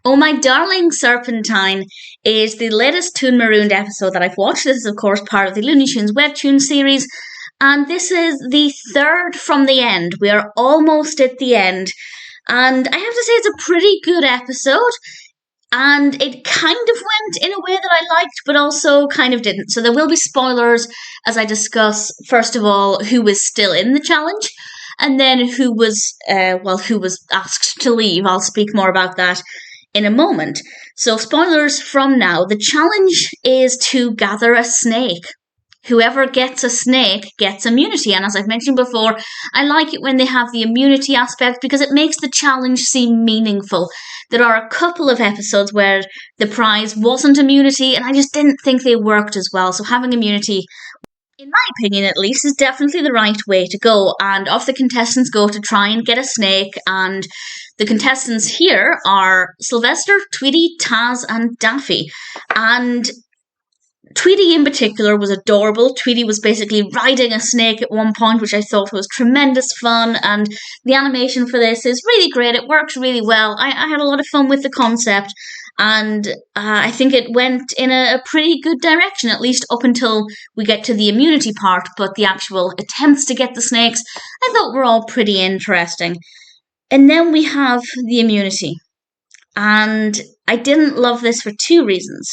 Oh My Darling Serpentine is the latest Toon Marooned episode that I've watched. This is, of course, part of the Looney Tunes Webtoons series, and this is the third from the end. We are almost at the end, and I have to say it's a pretty good episode, and it kind of went in a way that I liked, but also kind of didn't. So there will be spoilers as I discuss, first of all, who was still in the challenge, and then who was asked to leave. I'll speak more about that in a moment. So spoilers from now. The challenge is to gather a snake. Whoever gets a snake gets immunity. And as I've mentioned before, I like it when they have the immunity aspect because it makes the challenge seem meaningful. There are a couple of episodes where the prize wasn't immunity and I just didn't think they worked as well. So having immunity, in my opinion at least, is definitely the right way to go. And off the contestants go to try and get a snake, and the contestants here are Sylvester, Tweety, Taz, and Daffy. And Tweety in particular was adorable. Tweety was basically riding a snake at one point, which I thought was tremendous fun, and the animation for this is really great. It works really well. I had a lot of fun with the concept, and I think it went in a pretty good direction, at least up until we get to the immunity part, but the actual attempts to get the snakes I thought were all pretty interesting. And then we have the immunity. And I didn't love this for two reasons.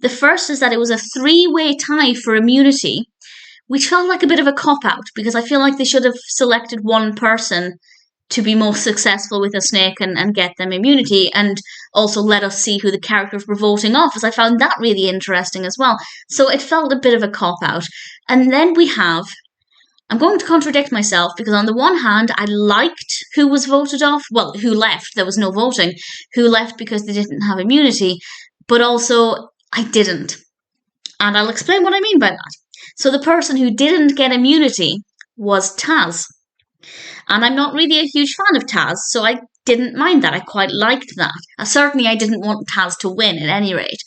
The first is that it was a three-way tie for immunity, which felt like a bit of a cop-out, because I feel like they should have selected one person to be most successful with a snake and get them immunity, and also let us see who the characters were voting off, as I found that really interesting as well. So it felt a bit of a cop-out. And then we have, I'm going to contradict myself because on the one hand, I liked who was voted off. Well, who left. There was no voting. Who left because they didn't have immunity. But also, I didn't. And I'll explain what I mean by that. So the person who didn't get immunity was Taz. And I'm not really a huge fan of Taz, so I didn't mind that. I quite liked that. Certainly, I didn't want Taz to win at any rate.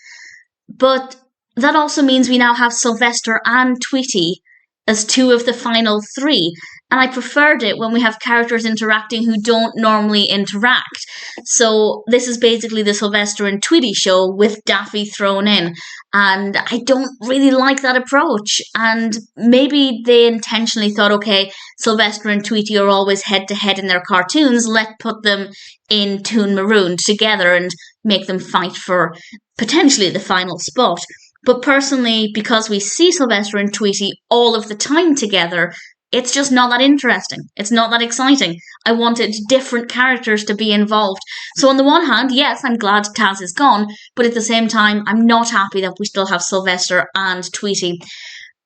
But that also means we now have Sylvester and Tweety as two of the final three. And I preferred it when we have characters interacting who don't normally interact. So this is basically the Sylvester and Tweety show with Daffy thrown in. And I don't really like that approach. And maybe they intentionally thought, okay, Sylvester and Tweety are always head-to-head in their cartoons. Let's put them in Toon Marooned together and make them fight for potentially the final spot. But personally, because we see Sylvester and Tweety all of the time together, it's just not that interesting. It's not that exciting. I wanted different characters to be involved. So on the one hand, yes, I'm glad Taz is gone, but at the same time, I'm not happy that we still have Sylvester and Tweety.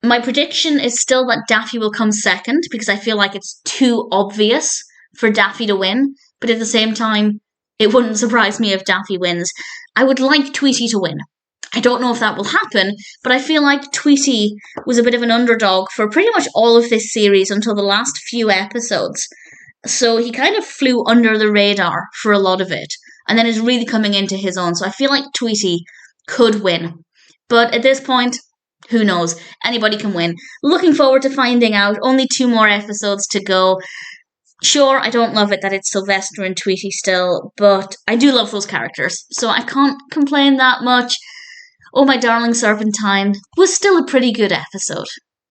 My prediction is still that Daffy will come second, because I feel like it's too obvious for Daffy to win, but at the same time, it wouldn't surprise me if Daffy wins. I would like Tweety to win. I don't know if that will happen, but I feel like Tweety was a bit of an underdog for pretty much all of this series until the last few episodes. So he kind of flew under the radar for a lot of it, and then is really coming into his own. So I feel like Tweety could win. But at this point, who knows? Anybody can win. Looking forward to finding out. Only 2 more episodes to go. Sure, I don't love it that it's Sylvester and Tweety still, but I do love those characters, so I can't complain that much. Oh My Darling Serpentine was still a pretty good episode.